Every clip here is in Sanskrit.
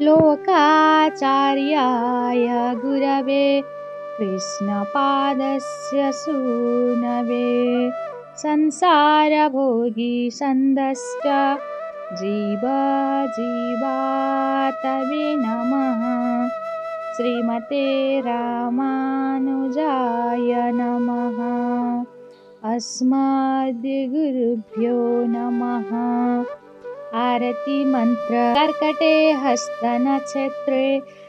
लोकाचार्याय गुरवे कृष्णपादस्य सूनवे संसारभोगी सन्दष्ट जीवातवे नमः। श्रीमते रामानुजाय नमः। अस्मद्गुरुभ्यो नमः। आरती मंत्र। कर्कटे हस्तनक्षत्रे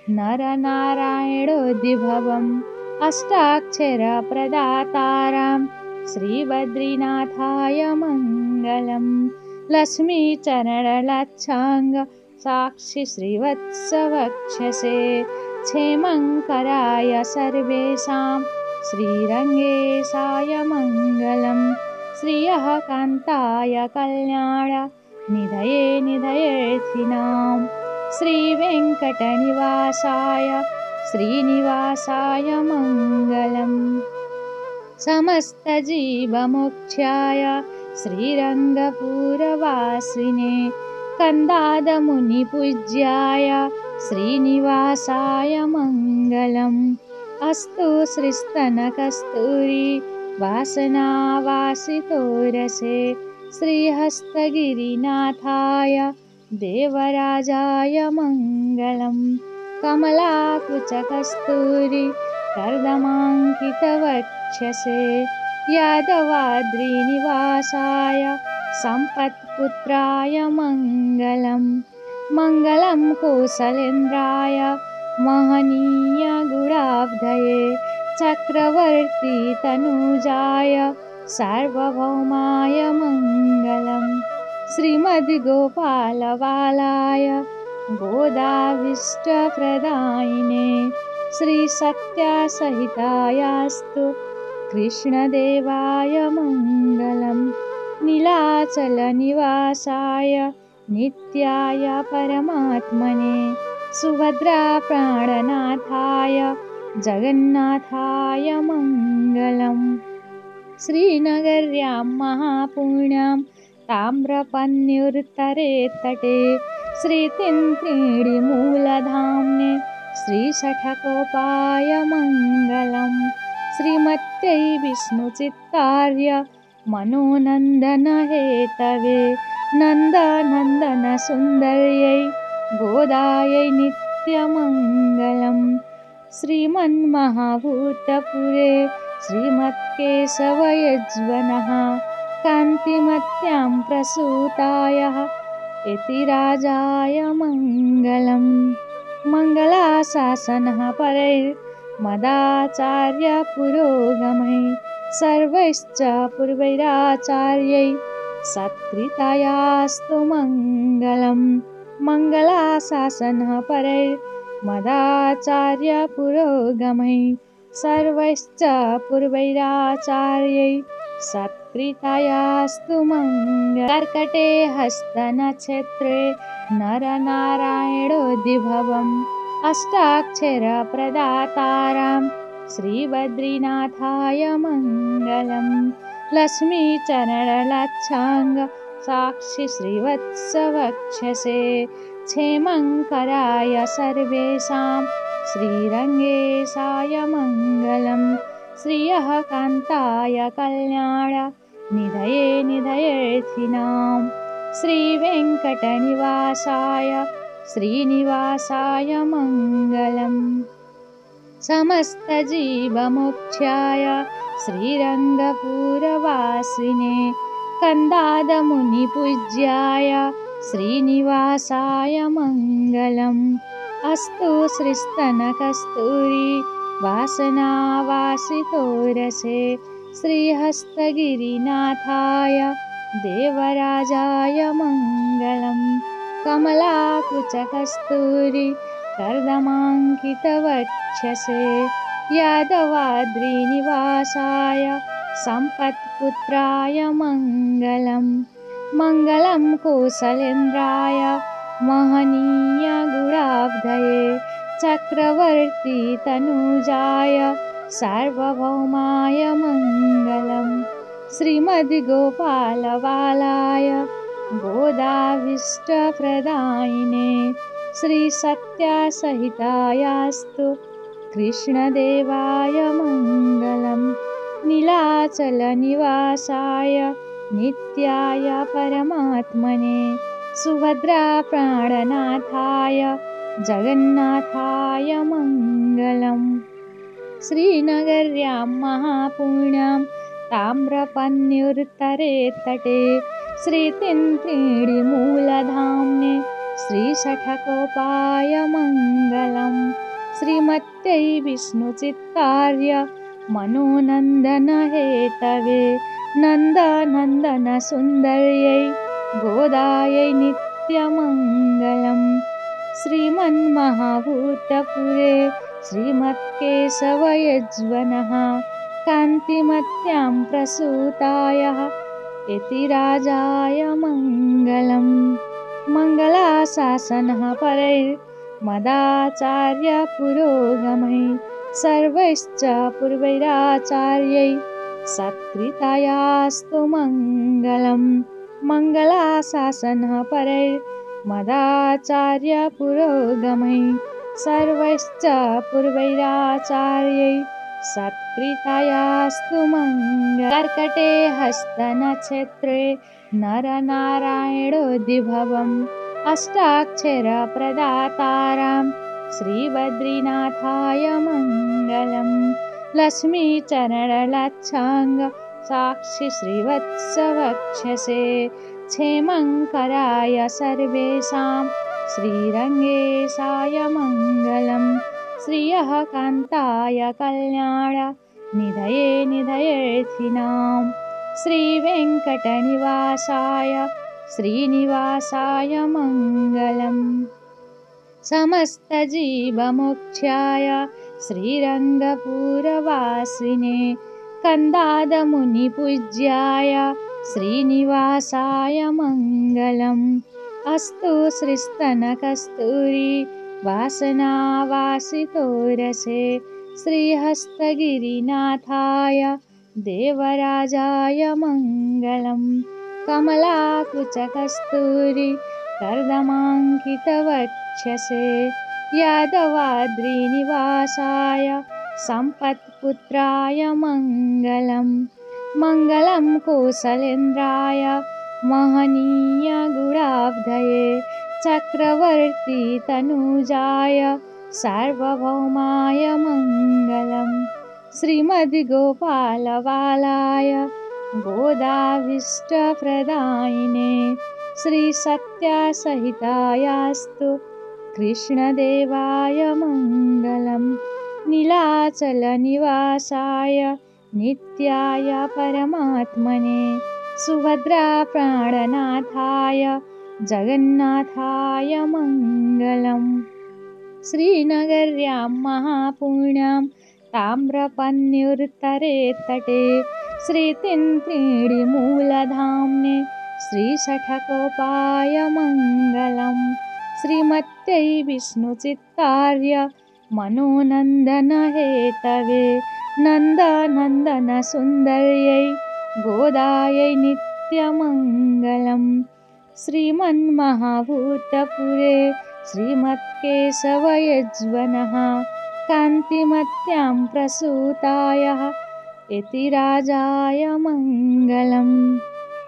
नरनारायणोद्भवम् अष्टाक्षरप्रदातारां श्रीबद्रीनाथाय मङ्गलम्। लक्ष्मीचरणलक्षाङ्ग साक्षि श्रीवत्सवक्षसे क्षेमङ्कराय सर्वेषां श्रीरङ्गेशाय मङ्गलम्। श्रियः कान्ताय कल्याण निधये निधयेऽर्थिनां श्रीवेङ्कटनिवासाय श्रीनिवासाय मङ्गलम्। समस्तजीवमोक्षाय श्रीरङ्गपुरवासिने कन्दादमुनिपूज्याय श्रीनिवासाय मङ्गलम्। अस्तु श्रीस्तनकस्तूरी वासनावासितोरसे श्रीहस्तगिरिनाथाय देवराजाय मङ्गलम्। कमलाकुचकस्तूरी कर्दमाङ्कितवक्षसे यादवाद्रिनिवासाय सम्पत्पुत्राय मङ्गलम्। मङ्गलं कौसलेन्द्राय महनीय गुणाब्धये चक्रवर्ती तनूजाय सार्वभौमाय मङ्गलम्। श्रीमद्गोपालबालाय गोदाभीष्टप्रदायिने श्रीसत्यासहितायास्तु कृष्णदेवाय मङ्गलम्। नीलाचलनिवासाय नित्याय परमात्मने सुभद्राप्राणनाथाय जगन्नाथाय मङ्गलम्। श्रीनगर्यां महापुण्यां ताम्रपन्युत्तरे तटे श्रीतिन्त्रिणीमूलधाम्ने श्रीशठकोपाय मङ्गलम्। श्रीमत्यै विष्णुचित्तार्य मनोनन्दनहेतवे नन्दनन्दनसुन्दर्यै गोदायै नित्यमङ्गलम्। श्रीमन्महाभूतपुरे श्रीमत्केशवयज्वनः कान्तिमत्यां प्रसूताय यतिराजाय मङ्गलम्। मङ्गलाशासनः परैर्मदाचार्यपुरोगमैः सर्वैश्च पूर्वैराचार्यै सत्कृतायास्तु मङ्गलम्। मङ्गलाशासनः परैर्मदाचार्यपुरोगमैः सर्वैश्च पूर्वैराचार्यै सत्कृतायास्तु मङ्गलम्। कर्कटे हस्तनक्षत्रे नरनारायणोद्भवम् अष्टाक्षरप्रदातारां श्रीबद्रीनाथाय मङ्गलम्। लक्ष्मीचरणलक्षाङ्ग साक्षि श्रीवत्सवक्षसे क्षेमङ्कराय सर्वेषां श्रीरङ्गेशाय मङ्गलम्। श्रियः कान्ताय कल्याण निधये निधयेऽर्थिनां श्रीवेङ्कटनिवासाय श्रीनिवासाय मङ्गलम्। समस्तजीवमोक्षाय श्रीरङ्गपुरवासिने कन्दादमुनिपूज्याय श्रीनिवासाय मङ्गलम्। अस्तु श्रीस्तनकस्तूरी वासनावासितोरसे श्रीहस्तगिरिनाथाय देवराजाय मङ्गलम्। कमलाकुचकस्तूरी कर्दमाङ्कितवक्षसे यादवाद्रिनिवासाय सम्पत्पुत्राय मङ्गलम्। मङ्गलं कौसलेन्द्राय महनीय गुणाब्धये चक्रवर्ती तनूजाय सार्वभौमाय मङ्गलम्। श्रीमद्गोपालबालाय गोदाभीष्टप्रदायिने श्रीसत्यासहितायास्तु कृष्णदेवाय मङ्गलम्। नीलाचलनिवासाय नित्याय परमात्मने सुभद्राप्राणनाथाय जगन्नाथाय मङ्गलम्। श्रीनगर्यां महापुण्यां ताम्रपन्युत्तरे तटे श्रीतिन्त्रिणीमूलधाम्ने श्रीशठकोपाय मङ्गलम्। श्रीमत्यै विष्णुचित्तार्य मनोनन्दनहेतवे नन्दनन्दनसुन्दर्यै गोदायै नित्यमङ्गलम्। श्रीमन्महाभूतपुरे श्रीमत्केशवयज्वनः कान्तिमत्यां प्रसूताय यतिराजाय मङ्गलम्। मङ्गलाशासनः परैर्मदाचार्यपुरोगमैः सर्वैश्च पूर्वैराचार्यैः सत्कृतायास्तु मङ्गलम्। मङ्गलाशासनः परैर्मदाचार्यपुरोगमैः सर्वैश्च पूर्वैराचार्यैः सत्कृतायास्तु मङ्गलम्। कर्कटे हस्तनक्षत्रे नरनारायणोद्भवम् अष्टाक्षरप्रदातारां श्रीबद्रीनाथाय मङ्गलम्। लक्ष्मीचरणलक्षाङ्ग साक्षि श्रीवत्सवक्षसे क्षेमङ्कराय सर्वेषां श्रीरङ्गेशाय मङ्गलम्। श्रियः कान्ताय कल्याण निधये निधयेऽर्थिनां श्रीवेङ्कटनिवासाय श्रीनिवासाय मङ्गलम्। समस्तजीवमोक्षाय श्रीरङ्गपुरवासिने कन्दादमुनिपूज्याय श्रीनिवासाय मङ्गलम्। अस्तु श्रीस्तनकस्तूरी वासनावासितोरसे श्रीहस्तगिरिनाथाय देवराजाय मङ्गलम्। कमलाकुचकस्तूरी कर्दमाङ्कितवक्षसे यादवाद्रिनिवासाय सम्पत्पुत्राय मङ्गलम्। मङ्गलं कौसलेन्द्राय महनीयगुणाब्धये चक्रवर्ती तनूजाय सार्वभौमाय मङ्गलम्। श्रीमद्गोपालबालाय गोदाभीष्टप्रदायिने श्रीसत्यासहितायास्तु कृष्णदेवाय मङ्गलम्। नीलाचलनिवासाय नित्याय परमात्मने सुभद्राप्राणनाथाय जगन्नाथाय मङ्गलम्। श्रीनगर्यां महापुण्यां ताम्रपन्युत्तरे तटे श्रीतिन्त्रिणीमूलधाम्ने श्रीशठकोपाय मङ्गलम्। श्रीमत्यै विष्णुचित्तार्य मनोनन्दनहेतवे नन्दनन्दनसुन्दर्यै गोदायै नित्यमङ्गलम्। श्रीमन्महाभूतपुरे श्रीमत्केशवयज्वनः कान्तिमत्यां प्रसूताय यतिराजाय मङ्गलम्।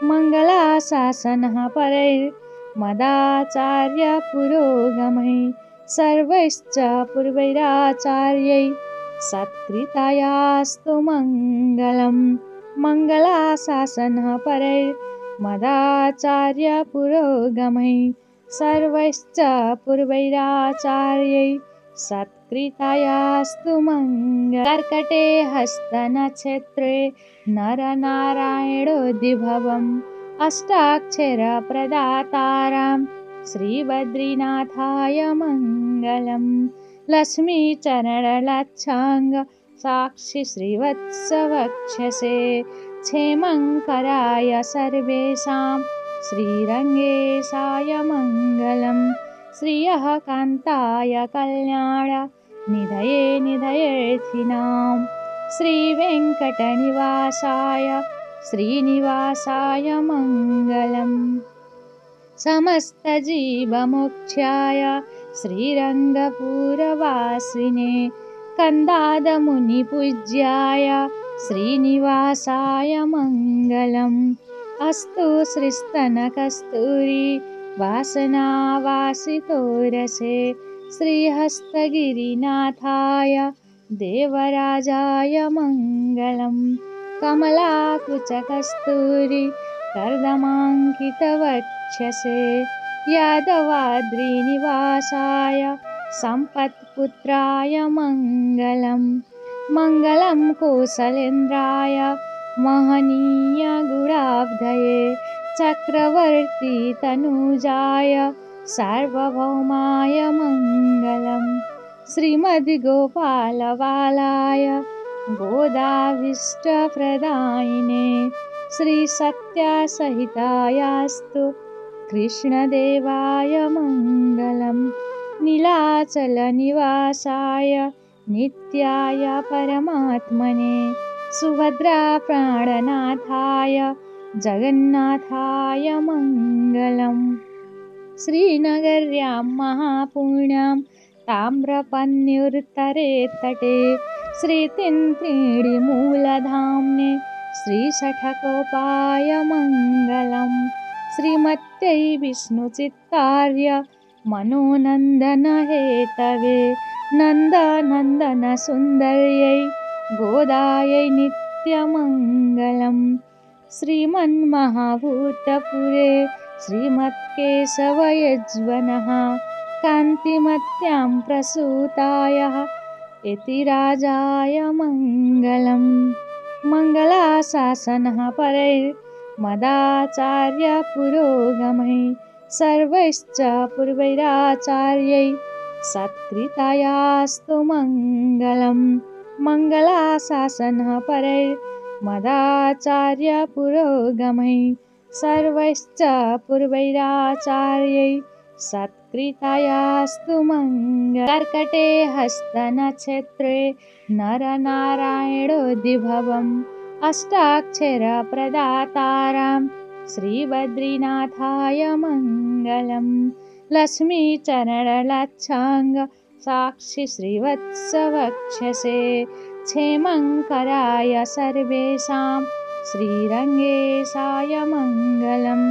मङ्गलाशासनः परैर्मदाचार्यपुरोगमैः सर्वैश्च पूर्वैराचार्यैः सत्कृतायास्तु मङ्गलम्। मङ्गलाशासनः परैर्मदाचार्यपुरोगमैः सर्वैश्च पूर्वैराचार्यैः सत्कृतायास्तु मङ्गलम्। कर्कटे हस्तनक्षत्रे नरनारायणोद्भवम् अष्टाक्षरप्रदातारां श्रीबद्रीनाथाय मङ्गलम्। लक्ष्मीचरणलक्षाङ्ग साक्षि श्रीवत्सवक्षसे क्षेमङ्कराय सर्वेषां श्रीरङ्गेशाय मङ्गलम्। श्रियः कान्ताय कल्याण निधये निधयेऽर्थिनां श्रीवेङ्कटनिवासाय श्रीनिवासाय मङ्गलम्। समस्तजीवमोक्षाय श्रीरङ्गपुरवासिने कन्दादमुनिपूज्याय श्रीनिवासाय मङ्गलम् अस्तु श्रीस्तनकस्तूरी वासनावासितोरसे श्रीहस्तगिरिनाथाय देवराजाय मङ्गलम् कमलाकुचकस्तूरी कर्दमाङ्कितवक्षसे यादवाद्रिनिवासाय सम्पत्पुत्राय मङ्गलम् मङ्गलं कौसलेन्द्राय महनीयगुणाब्धये चक्रवर्ती तनूजाय सार्वभौमाय मङ्गलम् श्रीमद्गोपालबालाय गोदाभीष्टप्रदायिने श्रीसत्यासहितायास्तु कृष्णदेवाय मङ्गलम् नीलाचलनिवासाय नित्याय परमात्मने सुभद्राप्राणनाथाय जगन्नाथाय मङ्गलम् श्रीनगर्यां महापुण्यां ताम्रपन्युत्तरे तटे श्रीतिन्त्रिणीमूलधाम्ने श्रीशठकोपाय मङ्गलम् श्रीमत्यै विष्णुचित्तार्य मनोनन्दनहेतवे नन्दनन्दनसुन्दर्यै गोदायै नित्यमङ्गलम् श्रीमन्महाभूतपुरे श्रीमत्केशवयज्वनः कान्तिमत्यां प्रसूताय यतिराजाय मङ्गलम् मङ्गलाशासनः परैर्मदाचार्यपुरोगमै सर्वैश्च पूर्वैराचार्यै सत्कृतायास्तु मङ्गलम् मङ्गलाशासनः परैर्मदाचार्यपुरोगमै सर्वैश्च पूर्वैराचार्यै सत्कृतायास्तु मङ्गलम् कर्कटे हस्तनक्षत्रे नरनारायणोद्भवम् अष्टाक्षरप्रदातारां श्रीबद्रीनाथाय मङ्गलम् लक्ष्मीचरणलक्षाङ्ग साक्षि श्रीवत्सवक्षसे क्षेमङ्कराय सर्वेषां श्रीरङ्गेशाय मङ्गलम्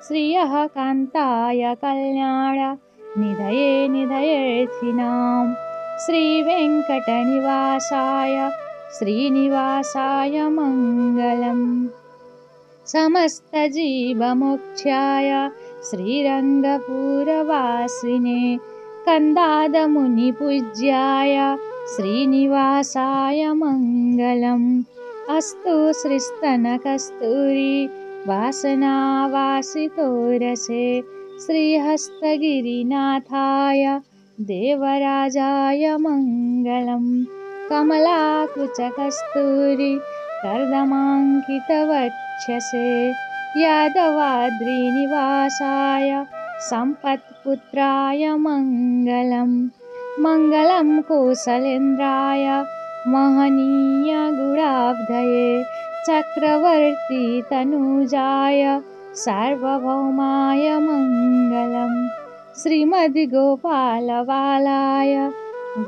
श्रियः कान्ताय कल्याण निधये निधयेऽर्थिनां श्रीवेङ्कटनिवासाय श्रीनिवासाय मङ्गलम् समस्तजीवमोक्षाय श्रीरङ्गपुरवासिने कन्दादमुनिपूज्याय श्रीनिवासाय मङ्गलम् अस्तु श्रीस्तनकस्तूरी वासनावासितोरसे श्रीहस्तगिरिनाथाय देवराजाय मङ्गलम् कमलाकुचकस्तूरी कर्दमाङ्कितवक्षसे यादवाद्रिनिवासाय सम्पत्पुत्राय मङ्गलम् मङ्गलं कौसलेन्द्राय महनीयगुणाब्धये चक्रवर्ती तनूजाय सार्वभौमाय मङ्गलम् श्रीमद्गोपालबालाय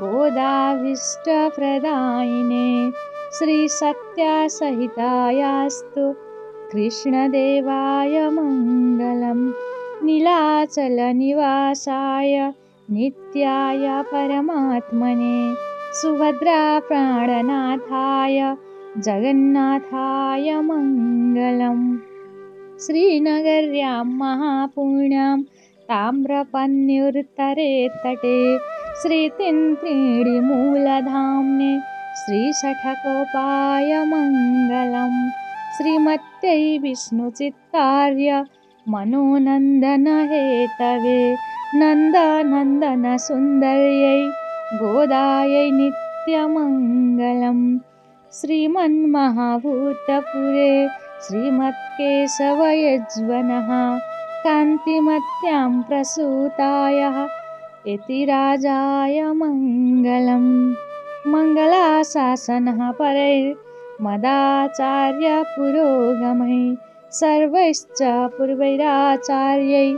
गोदाभीष्टप्रदायिने श्रीसत्यासहितायास्तु कृष्णदेवाय मङ्गलम् नीलाचलनिवासाय नित्याय परमात्मने सुभद्राप्राणनाथाय जगन्नाथाय मङ्गलम् श्रीनगर्यां महापुण्यां ताम्रपन्युत्तरे तटे श्रीतिन्त्रिणीमूलधाम्ने श्रीशठकोपाय मङ्गलम् श्रीमत्यै विष्णुचित्तार्य मनोनन्दनहेतवे नन्दनन्दनसुन्दर्यै गोदायै नित्यमङ्गलम् श्रीमन्महाभूतपुरे श्रीमत्केशवयज्वनः कान्तिमत्यां प्रसूताय यतिराजाय मङ्गलम् मङ्गलाशासनः परैर्मदाचार्यपुरोगमै सर्वैश्च पूर्वैराचार्यै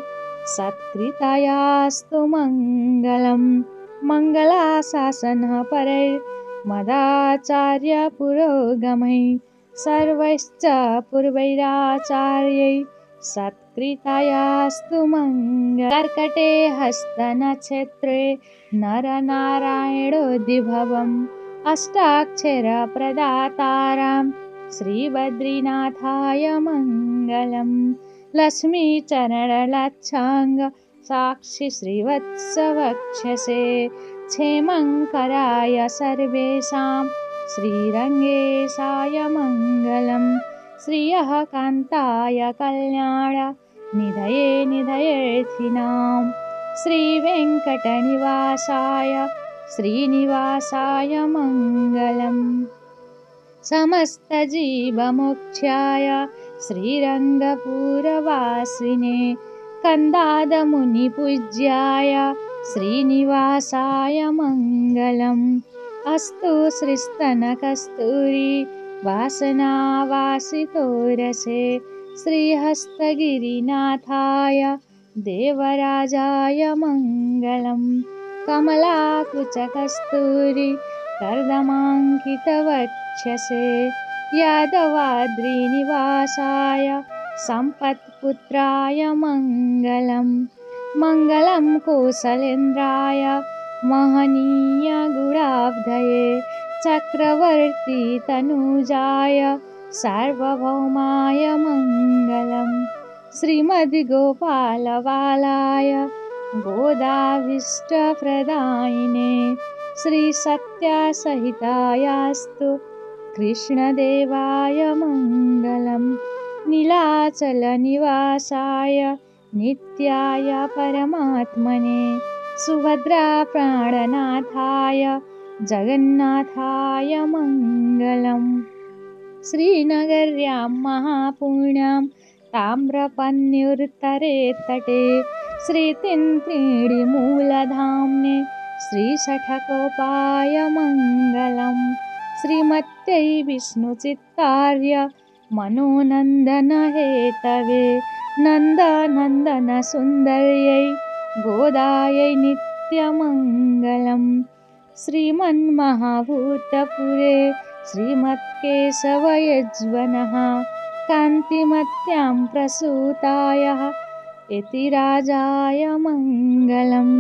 सत्कृतायास्तु मङ्गलम्। मङ्गलाशासनः परैर्मदाचार्यपुरोगमैः सर्वैश्च पूर्वैराचार्यैः सत्कृतायास्तु मङ्गलम्। कर्कटे हस्तनक्षत्रे नरनारायणोद्भवम् अष्टाक्षरप्रदातारां श्रीबद्रीनाथाय मङ्गलम्। लक्ष्मीचरणलक्षाङ्ग साक्षि श्रीवत्सवक्षसे क्षेमङ्कराय सर्वेषां श्रीरङ्गेशाय मङ्गलम्। श्रियः कान्ताय कल्याण निधये निधयेऽर्थिनां श्रीवेङ्कटनिवासाय श्रीनिवासाय मङ्गलम्। समस्तजीवमोक्षाय श्रीरङ्गपुरवासिने कन्दादमुनिपूज्याय श्रीनिवासाय मङ्गलम्। अस्तु श्रीस्तनकस्तूरी वासनावासितोरसे श्रीहस्तगिरिनाथाय देवराजाय मङ्गलम्। कमलाकुचकस्तूरी कर्दमाङ्कितवक्षसे यादवाद्रिनिवासाय सम्पत्पुत्राय मङ्गलम्। मङ्गलं कौसलेन्द्राय महनीयगुणाब्धये चक्रवर्ती तनूजाय सार्वभौमाय मङ्गलम्। श्रीमद्गोपालबालाय गोदाभीष्टप्रदायिने श्रीसत्यासहितायास्तु कृष्णदेवाय मङ्गलम्। नीलाचलनिवासाय नित्याय परमात्मने सुभद्राप्राणनाथाय जगन्नाथाय मङ्गलम्। श्रीनगर्यां महापुण्यां ताम्रपन्युत्तरे तटे श्रीतिन्त्रिणीमूलधाम्ने श्रीशठकोपाय मङ्गलम्। श्रीमत्यै विष्णुचित्तार्य मनोनन्दनहेतवे नन्दनन्दनसुन्दर्यै गोदायै नित्यमङ्गलम्। श्रीमन्महाभूतपुरे श्रीमत्केशवयज्वनः कान्तिमत्यां प्रसूताय यतिराजाय मङ्गलम्।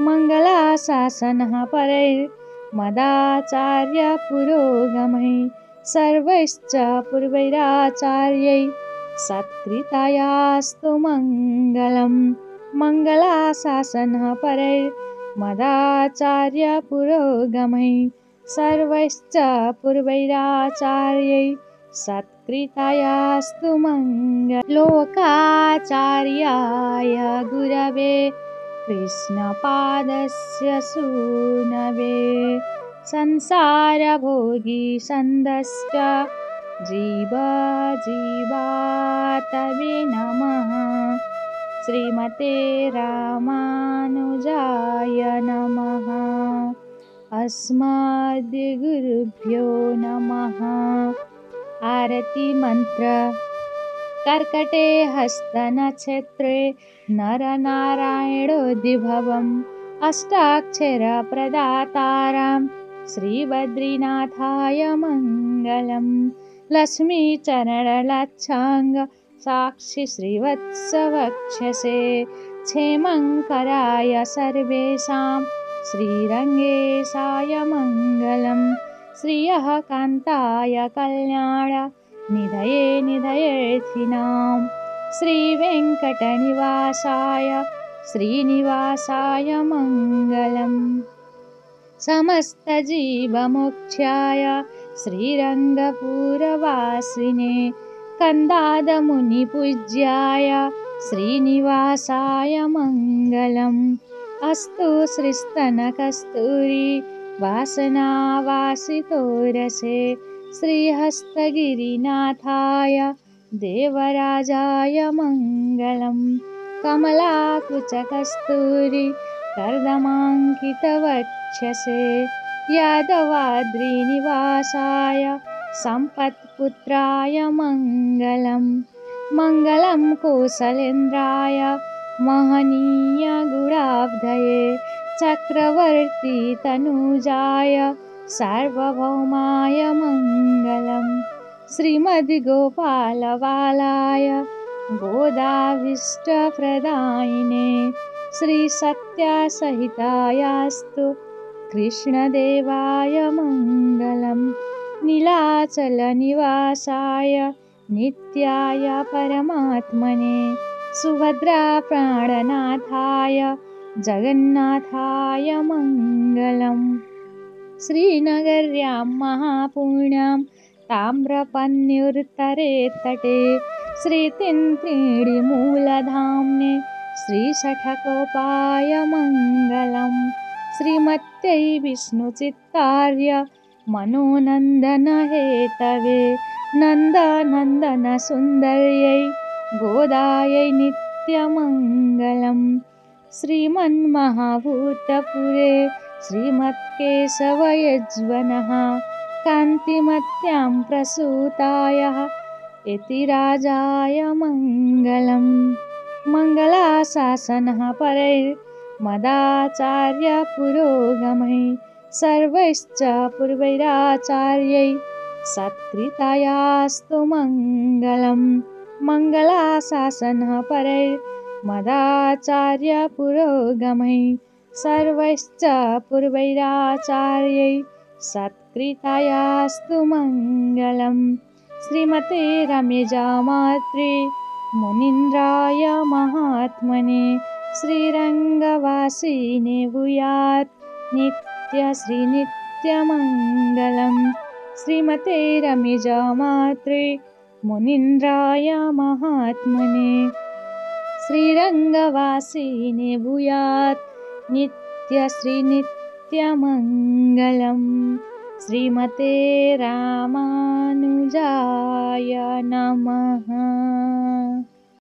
मङ्गलाशासनः परैर्मदाचार्यपुरोगमैः सर्वैश्च पूर्वैराचार्यैः सत्कृतायास्तु मङ्गलम्। मङ्गलाशासनः परैर्मदाचार्यपुरोगमैः सर्वैश्च पूर्वैराचार्यैः सत्कृतायास्तु मङ्गलम्। लोकाचार्याय गुरवे कृष्णपादस्य सूनवे संसारभोगी सन्दश्च जीवातवे नमः। श्रीमते रामानुजाय नमः। अस्मद्गुरुभ्यो नमः। आरती मंत्र। कर्कटे हस्तनक्षत्रे नरनारायणोद्भवम् अष्टाक्षरप्रदातारां श्रीबद्रीनाथाय मङ्गलम्। लक्ष्मीचरणलक्षाङ्ग साक्षि श्रीवत्सवक्षसे क्षेमङ्कराय सर्वेषां श्रीरङ्गेशाय मङ्गलम्। श्रियः कान्ताय कल्याण निधये निधयेऽर्थिनां श्रीवेङ्कटनिवासाय श्रीनिवासाय मङ्गलम्। समस्तजीवमोक्षाय श्रीरङ्गपुरवासिने कन्दादमुनिपूज्याय श्रीनिवासाय मङ्गलम्। अस्तु श्रीस्तनकस्तूरी वासनावासितोरसे श्रीहस्तगिरिनाथाय देवराजाय मङ्गलम्। कमलाकुचकस्तूरी कर्दमाङ्कितवक्षसे यादवाद्रिनिवासाय सम्पत्पुत्राय मङ्गलम्। मङ्गलं कौसलेन्द्राय महनीय गुणाब्धये चक्रवर्ती तनुजाय सार्वभौमाय मङ्गलम्। श्रीमद्गोपालबालाय गोदाभीष्टप्रदायिने श्रीसत्यासहितायास्तु कृष्णदेवाय मङ्गलम्। नीलाचलनिवासाय नित्याय परमात्मने सुभद्राप्राणनाथाय जगन्नाथाय मङ्गलम्। श्रीनगर्यां महापुण्यां ताम्रपन्युत्तरे तटे श्रीतिन्त्रिणीमूलधाम्ने श्रीशठकोपाय मङ्गलम्। श्रीमत्यै विष्णुचित्तार्य मनोनन्दनहेतवे नन्दनन्दनसुन्दर्यै गोदायै नित्यमङ्गलम्। श्रीमन्महाभूतपुरे श्रीमत्केशवयज्वनः कान्तिमत्यां प्रसूताय यतिराजाय मङ्गलम्। मङ्गलाशासनः परैर्मदाचार्यपुरोगमैः सर्वैश्च पूर्वैराचार्यैः सत्कृतायास्तु मङ्गलम्। मङ्गलाशासनः परैर्मदाचार्यपुरोगमैः सर्वैश्च पूर्वैराचार्यैः सत्कृतायास्तु मङ्गलम्। श्रीमते रम्यजामात्रे मुनीन्द्राय महात्मने श्रीरङ्गवासिने भूयात् नित्यश्रीनित्यमङ्गलम्। श्रीमते रम्यजामात्रे मुनीन्द्राय महात्मने श्रीरङ्गवासिने भूयात् नित्यश्रीनित्यमङ्गलम्। श्रीमते रामानुजाय नमः।